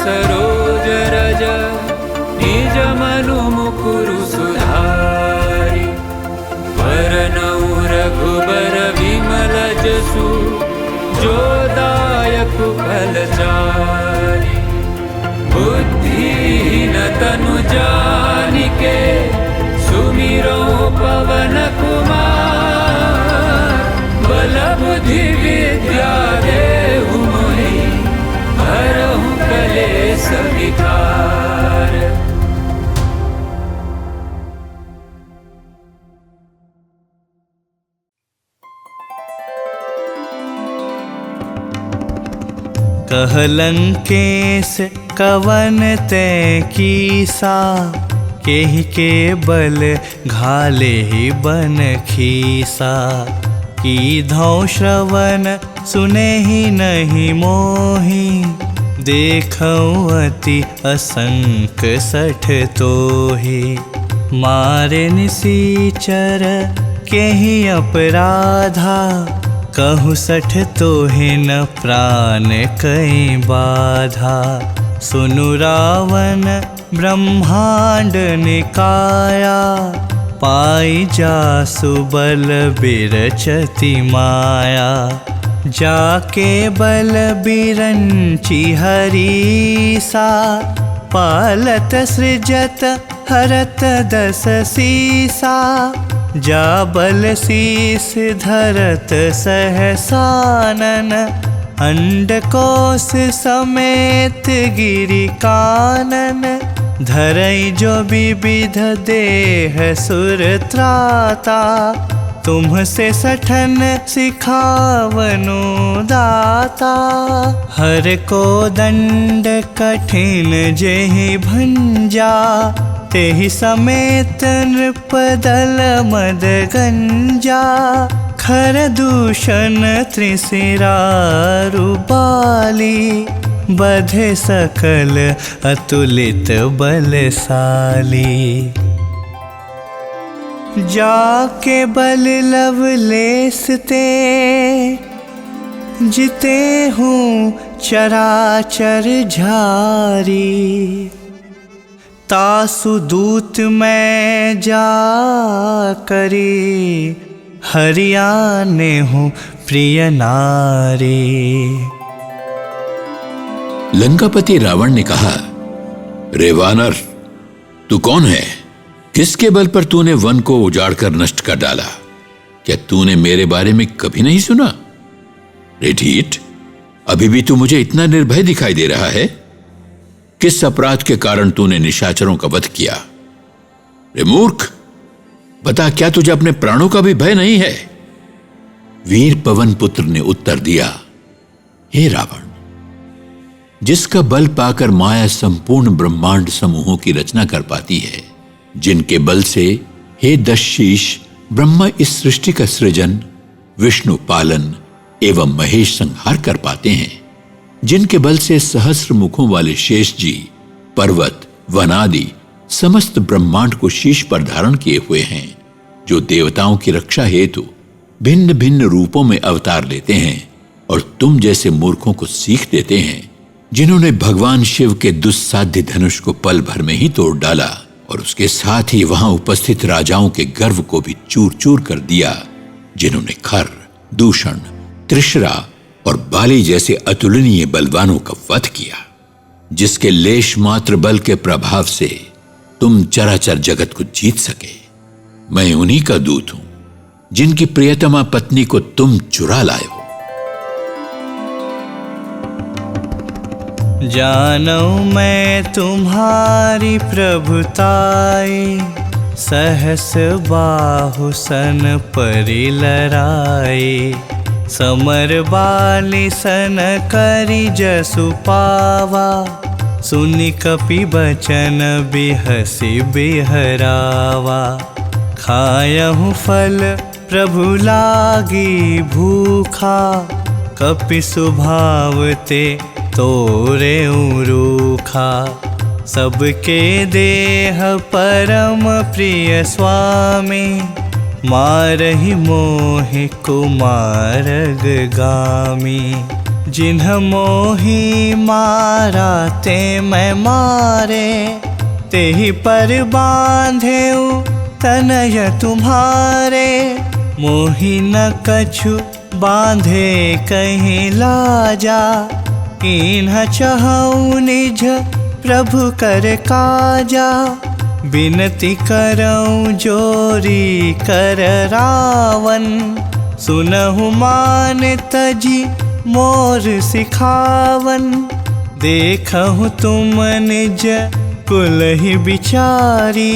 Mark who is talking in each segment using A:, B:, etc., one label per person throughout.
A: सरोज रज निज मनु मुकुरु सुधारि वरनौ रघुबर विमल जसु जो दायक फलचारि बुद्धिहीन तनु जानिके सुमिरो पवन कुमार बल बुद्धि विद्या देहु मोहि हरहु कलेश विकार।
B: कहलंकेश कवन ते कीसा केहि के बल घाले ही बन खीसा की धौ श्रवण सुने ही नहीं मोही देखऊं अति असंक सठ तोहि मारे निसीचर केहि अपराधा कहु सठ तोहि न प्राण कई बाधा सुनु रावण ब्रह्मांड निकाया पाई जासु बल बिरचति माया जाके बल बिरंचि हरीसा पालत सृजत हरत दस सीसा जा बल शीस धरत सहसानन अंडकोश समेत गिरि कानन धरई जो विविध देह सुर त्राता तुमसे सठन सिखावनु दाता हर को दंड कठिन जेहि भंजा तेहि समेत नृपदल मद गंजा खर दूषण त्रिशिरारुबाली बधे सकल अतुलित बलशाली जाके बल लवलेस ते जिते हूँ चराचर झारी तासु दूत मैं जा करी हरियाने हूँ प्रिय नारी।
C: लंकापति रावण ने कहा, रे वानर, तू कौन है? किसके बल पर तूने वन को उजाड़कर नष्ट कर डाला? क्या तूने मेरे बारे में कभी नहीं सुना? रे ढीठ, अभी भी तू मुझे इतना निर्भय दिखाई दे रहा है? किस अपराध के कारण तूने निशाचरों का वध किया? रे मूर्ख, बता, क्या तुझे अपने प्राणों का भी भय नहीं है? वीर पवन पुत्र ने उत्तर दिया, हे रावण, जिसका बल पाकर माया संपूर्ण ब्रह्मांड समूहों की रचना कर पाती है, जिनके बल से हे दशशीष ब्रह्मा इस सृष्टि का सृजन, विष्णु पालन एवं महेश संहार कर पाते हैं, जिनके बल से सहस्र मुखों वाले शेष जी पर्वत वनादि समस्त ब्रह्मांड को शीश पर धारण किए हुए हैं, जो देवताओं की रक्षा हेतु भिन्न भिन्न रूपों में अवतार लेते हैं और तुम जैसे मूर्खों को सीख देते हैं, जिन्होंने भगवान शिव के दुस्साध्य धनुष को पल भर में ही तोड़ डाला और उसके साथ ही वहां उपस्थित राजाओं के गर्व को भी चूर चूर कर दिया, जिन्होंने खर, दूषण, त्रिशरा और बाली जैसे अतुलनीय बलवानों का वध किया, जिसके लेश मात्र बल के प्रभाव से तुम चराचर जगत को जीत सके। मैं उन्हीं का दूत हूं, जिनकी प्रियतमा पत्नी को तुम चुरा लाए हो।
B: जानू मैं तुम्हारी प्रभुताई, सहस बाहु सन परि लराई, समर बाली सन करी जसु पावा, सुनि कपि बचन बिहसी बिहरावा, खायहु फल प्रभु लागी भूखा, कपि सुभावते तोरे रूखा, सबके देह परम प्रिय स्वामी, मारहि मोहि कुमारग गामी, जिन्ह मोही मारा ते मैं मारे, तेहि पर बांधेऊ तनय तुम्हारे। मोहि न कछु बांधे कहीं लाजा, इन्ह चहऊ निज प्रभु कर काजा। बिनती करऊँ जोरी कर रावण, सुनहु मान तजी मोर सिखावन। देखहु तुम निज कुल ही बिचारी,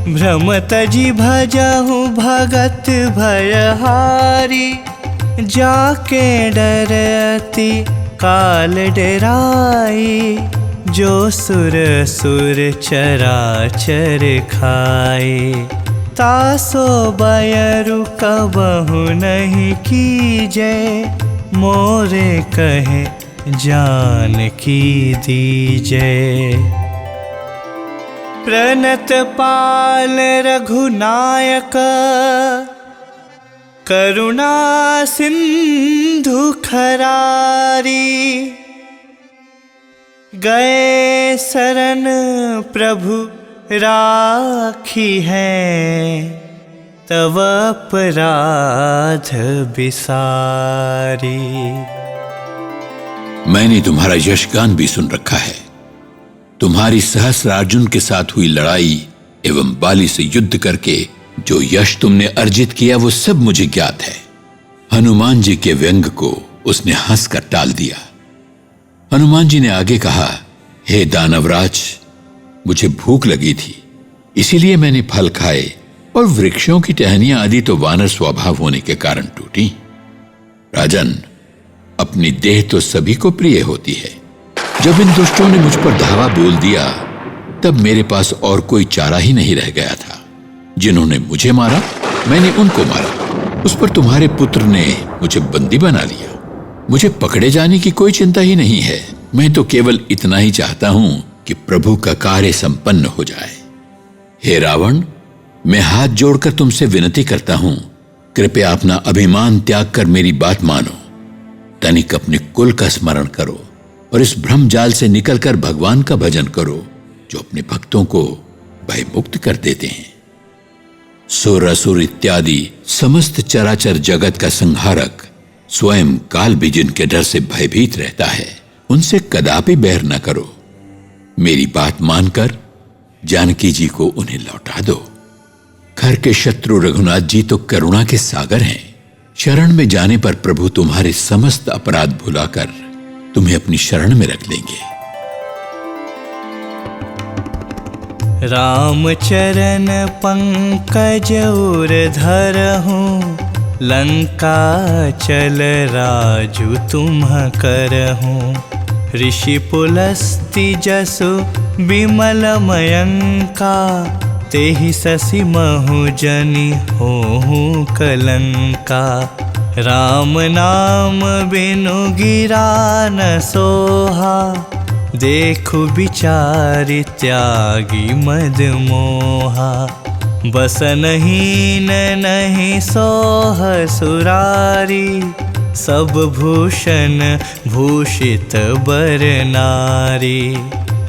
B: भ्रम तजी भजहु भगत भयहारी। जाके डरती काल डराई, जो सुर सुर चराचर खाए। तासो बयरु कबहु नहीं कीजे, मोरे कहे जानकी दीजे। प्रणत पाल रघुनायक, करुणा सिंधु खरारी। गए शरण प्रभु राखी है, तव अपराध बिसारी।
C: मैंने तुम्हारा यशगान भी सुन रखा है। तुम्हारी सहस्रार्जुन के साथ हुई लड़ाई एवं बाली से युद्ध करके जो यश तुमने अर्जित किया वो सब मुझे ज्ञात है। हनुमान जी के व्यंग को उसने हंसकर टाल दिया। हनुमान जी ने आगे कहा, हे दानवराज, मुझे भूख लगी थी, इसीलिए मैंने फल खाए, और वृक्षों की टहनियां आदि तो वानर स्वभाव होने के कारण टूटी। राजन, अपनी देह तो सभी को प्रिय होती है। जब इन दुष्टों ने मुझ पर धावा बोल दिया, तब मेरे पास और कोई चारा ही नहीं रह गया था। जिन्होंने मुझे मारा, मैंने उनको मारा। उस पर तुम्हारे पुत्र ने मुझे बंदी बना लिया। मुझे पकड़े जाने की कोई चिंता ही नहीं है। मैं तो केवल इतना ही चाहता हूं कि प्रभु का कार्य संपन्न हो जाए। हे रावण, मैं हाथ जोड़कर तुमसे विनती करता हूं, कृपया अपना अभिमान त्याग कर मेरी बात मानो। तनिक अपने कुल का स्मरण करो और इस भ्रम जाल से निकलकर भगवान का भजन करो, जो अपने भक्तों को भयमुक्त कर देते हैं। सुर असुर इत्यादि समस्त चराचर जगत का संहारक स्वयं काल भी जिनके डर से भयभीत रहता है, उनसे कदापि बैर न करो। मेरी बात मानकर जानकी जी को उन्हें लौटा दो। घर के शत्रु रघुनाथ जी तो करुणा के सागर हैं। शरण में जाने पर प्रभु तुम्हारे समस्त अपराध भुलाकर तुम्हें अपनी शरण में रख लेंगे।
B: राम चरण पंकज उर धरहूँ, लंका चल राजू तुम करहूँ। ऋषि पुलस्ति जसु विमल मयंका, तेहि ससि महु जनि होहु कलंका। राम नाम बिनु गिरा न सोहा, देखु विचारि त्यागी मद मोहा। बसनहीन नहीं सोह सुरारी, सब भूषण भूषित बर नारी।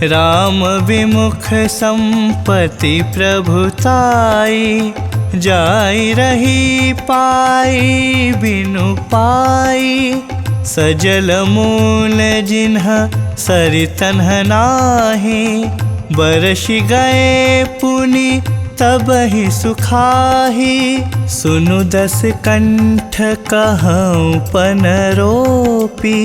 B: राम विमुख संपत्ति प्रभुताई, जाई रही पाई बिनु पाई। सजल मूल जिन्ह सरितन्ह नाही, बरसि गए पुनि तब ही सुखाही। सुनु दस कंठ कहऊँ पन रोपी,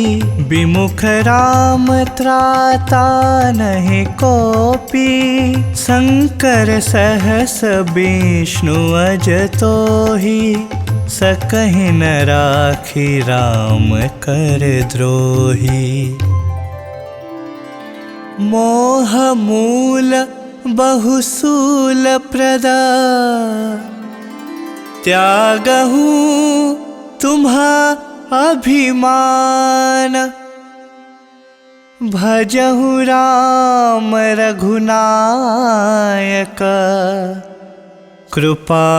B: विमुख राम त्राता नहीं कोपी। शंकर सहस विष्णु अज तोहि, सकहि न राखी राम कर द्रोही। मोह मूल बहुसूल प्रदा, त्यागहूँ तुम्हा अभिमान। भजहूँ राम रघुनायक, कृपा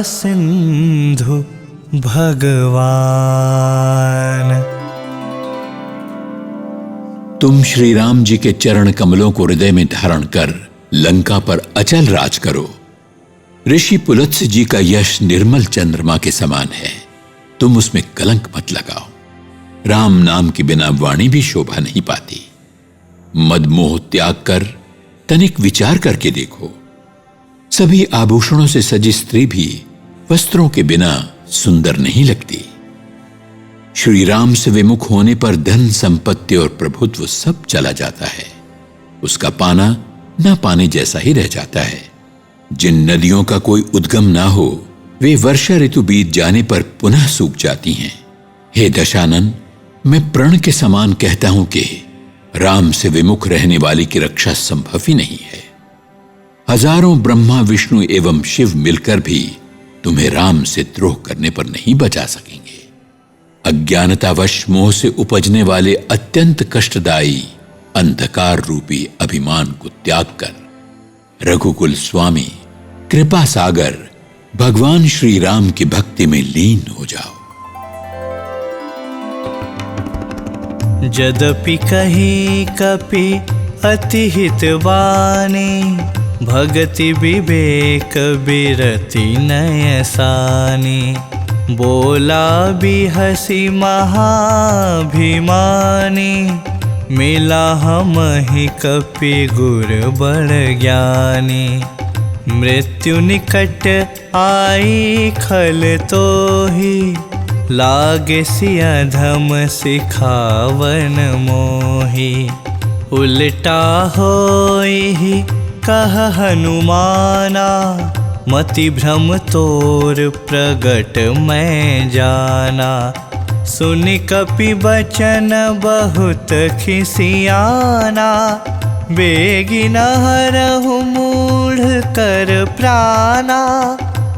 B: सिंधु भगवान।
C: तुम श्री राम जी के चरण कमलों को हृदय में धारण कर लंका पर अचल राज करो। ऋषि पुलत्स्य जी का यश निर्मल चंद्रमा के समान है, तुम उसमें कलंक मत लगाओ। राम नाम के बिना वाणी भी शोभा नहीं पाती। मदमोह त्याग कर तनिक विचार करके देखो, सभी आभूषणों से सजी स्त्री भी वस्त्रों के बिना सुंदर नहीं लगती। श्री राम से विमुख होने पर धन संपत्ति और प्रभुत्व सब चला जाता है, उसका पाना न पाने जैसा ही रह जाता है। जिन नदियों का कोई उद्गम ना हो वे वर्षा ऋतु बीत जाने पर पुनः सूख जाती हैं। हे दशानन, मैं प्रण के समान कहता हूं कि राम से विमुख रहने वाली की रक्षा संभव ही नहीं है। हजारों ब्रह्मा विष्णु एवं शिव मिलकर भी तुम्हें राम से द्रोह करने पर नहीं बचा सकेंगे। अज्ञानतावश मोह से उपजने वाले अत्यंत कष्टदायी अंधकार रूपी अभिमान को त्याग कर रघुकुल स्वामी कृपा सागर भगवान श्री राम की भक्ति में लीन हो जाओ।
B: यद्यपि कही कपि अति हितवानी, भगति विवेक बिरति नयसानी। बोला बिहसी महाभिमानी, मिला हमहि कपि गुर बड़ ज्ञानी। मृत्यु निकट आई खल तोहि, लागे सिया धम सिखावन मोहि। उल्टा होई कह हनुमाना, मति भ्रम तोर प्रगट मैं जाना। सुन कपि बचन बहुत खिसियाना, बेगिन हरहु मूढ़ कर प्राणा।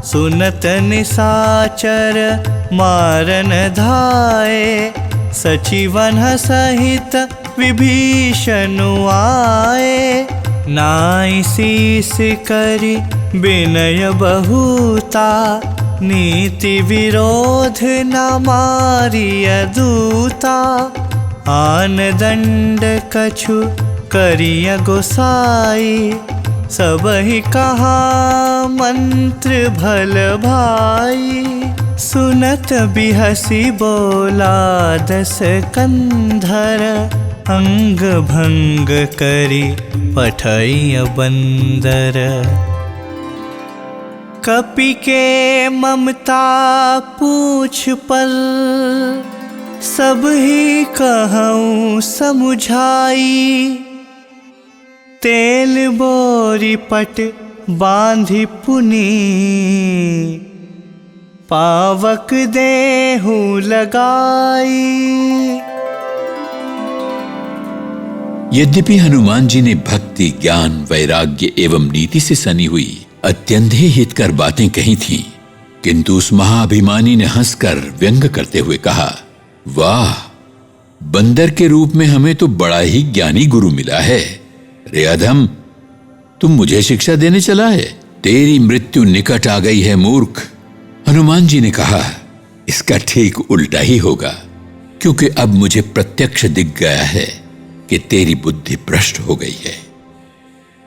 B: सुनत निसाचर मारन धाये, सचिवन सहित विभीषण आए। नाई शीस करि विनय बहुता, नीति विरोध न मारिय दूता। आन दंड कछु करिय गोसाई, सबहि कहा मंत्र भल भाई। सुनत बिहसी बोला दस कंधर, अंग भंग करी पठैय बंदर। कपि के ममता पूछ पर, सब ही कहूँ समुझाई। तेल बोरी पट बांधि पुनी, पावक देहु लगाई।
C: यद्यपि हनुमान जी ने भक्ति ज्ञान वैराग्य एवं नीति से सनी हुई अत्यंत ही हितकर बातें कही थीं, किंतु उस महाअभिमानी ने हंसकर व्यंग करते हुए कहा, वाह, बंदर के रूप में हमें तो बड़ा ही ज्ञानी गुरु मिला है। रे अधम, तुम मुझे शिक्षा देने चला है? तेरी मृत्यु निकट आ गई है मूर्ख। हनुमान जी ने कहा, इसका ठीक उल्टा ही होगा, क्योंकि अब मुझे प्रत्यक्ष दिख गया है कि तेरी बुद्धि भ्रष्ट हो गई है।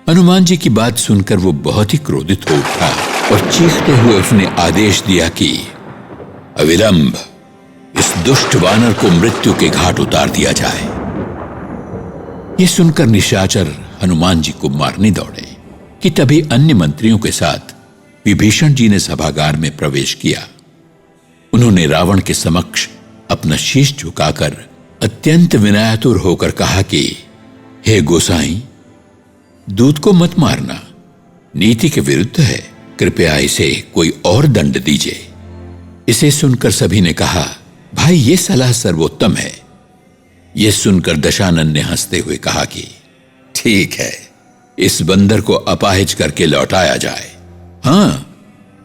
C: हनुमान जी की बात सुनकर वो बहुत ही क्रोधित हो उठा और चीखते हुए उसने आदेश दिया कि अविलंब इस दुष्ट वानर को मृत्यु के घाट उतार दिया जाए। यह सुनकर निशाचर हनुमान जी को मारने दौड़े कि तभी अन्य मंत्रियों के साथ विभीषण जी ने सभागार में प्रवेश किया। उन्होंने रावण के समक्ष अपना शीश झुकाकर अत्यंत विनयातुर होकर कहा कि हे गोसाई, दूत को मत मारना, नीति के विरुद्ध है। कृपया इसे कोई और दंड दीजिए। इसे सुनकर सभी ने कहा, भाई ये सलाह सर्वोत्तम है। यह सुनकर दशानन ने हंसते हुए कहा कि ठीक है, इस बंदर को अपाहिज करके लौटाया जाए। हां,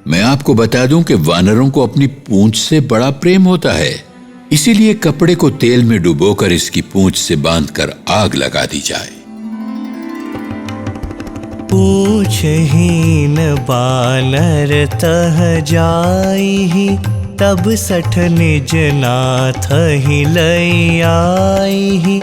C: मैं आपको बता दूं कि वानरों को अपनी पूंछ से बड़ा प्रेम होता है, इसीलिए कपड़े को तेल में डुबोकर इसकी पूंछ से बांधकर आग लगा दी जाए।
B: पूछहीन बानर तह जाई, तब सठ निज नाथ ही लई आई।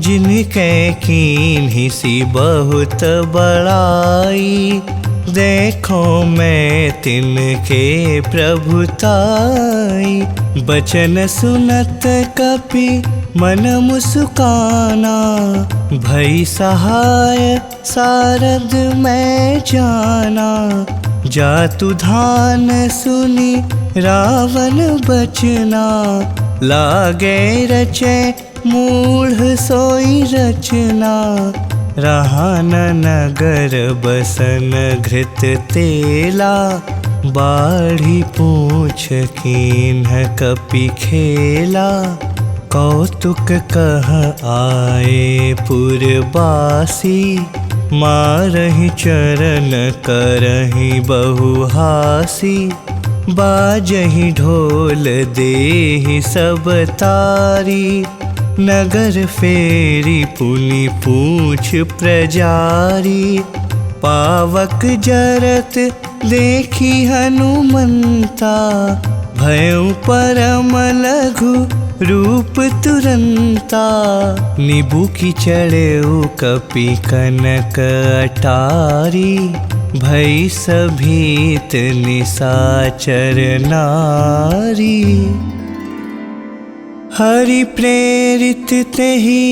B: जिनके कीन्ही सी बहुत बड़ाई। देखो मैं तिनके प्रभुताई। बचन सुनत कपि मन मुस्काना। भई सहाय सारद मैं जाना। जातु धान सुनी रावण बचना। लागे रचे मूढ़ सोई रचना। रहान नगर बसन घृत तेला। बाढ़ी पूछ कीन्ह कपि खेला। कौतुक कह आए पुरबासी। मारहि चरण करहि बहुहासी। बाजहि ढोल देहि सब तारी। नगर फेरी पुनि पूछ प्रजारी। पावक जरत देखी हनुमंता। भयउ परम लघु रूप तुरंता। निबु की चढ़ेउ कपि कनक अटारी। भई सभीत निसाचर नारी। हरि प्रेरित तेहि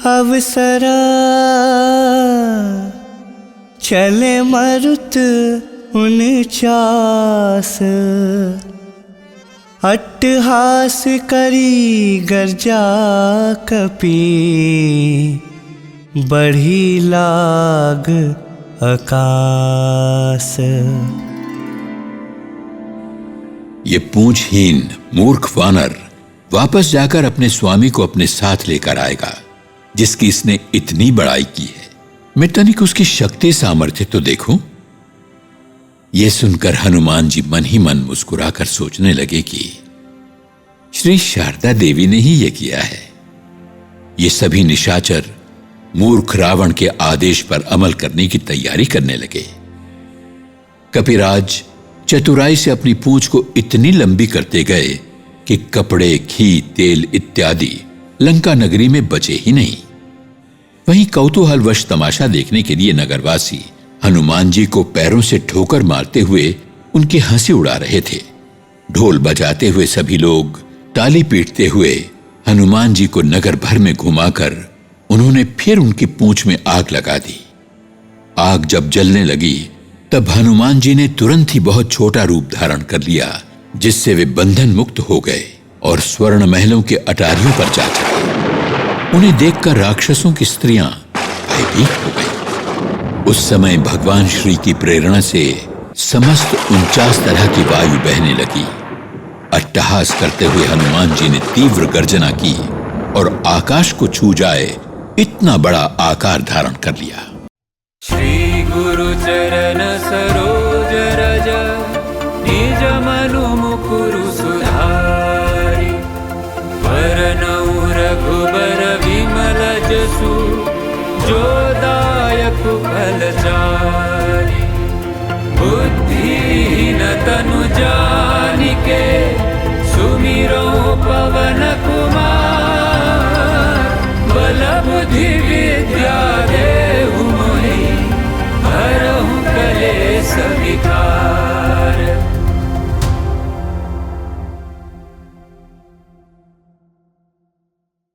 B: अवसरा। चले मरुत 49। अट्टहास करी गर्जा कपि। बढ़ी लाग आकाश।
C: ये पूंछहीन मूर्ख वानर वापस जाकर अपने स्वामी को अपने साथ लेकर आएगा, जिसकी इसने इतनी बड़ाई की है। मैं तनिक उसकी शक्ति सामर्थ्य तो देखूं। यह सुनकर हनुमान जी मन ही मन मुस्कुराकर सोचने लगे कि श्री शारदा देवी ने ही यह किया है। ये सभी निशाचर मूर्ख रावण के आदेश पर अमल करने की तैयारी करने लगे। कपिराज चतुराई से अपनी पूंछ को इतनी लंबी करते गए कि कपड़े, घी, तेल इत्यादि लंका नगरी में बचे ही नहीं। वहीं कौतूहलवश तमाशा देखने के लिए नगरवासी हनुमान जी को पैरों से ठोकर मारते हुए उनकी हंसी उड़ा रहे थे। ढोल बजाते हुए सभी लोग ताली पीटते हुए हनुमान जी को नगर भर में घुमाकर उन्होंने फिर उनकी पूंछ में आग लगा दी। आग जब जलने लगी तब हनुमान जी ने तुरंत ही बहुत छोटा रूप धारण कर लिया, जिससे वे बंधन मुक्त हो गए और स्वर्ण महलों के अटारियों पर जा चढ़े। उन्हें देखकर राक्षसों की स्त्रियां भयभीत हो गईं। उस समय भगवान श्री की प्रेरणा से समस्त 49 तरह की वायु बहने लगी। अट्टहास करते हुए हनुमान जी ने तीव्र गर्जना की और आकाश को छू जाए इतना बड़ा आकार धारण कर लिया।
A: श्री गुरु चरण सरोज रज निज मनु मुकुरु सुधारि। वरनउ रघुबर विमल जसु जो दायक फलचारि। बुद्धिहीन तनु जानिके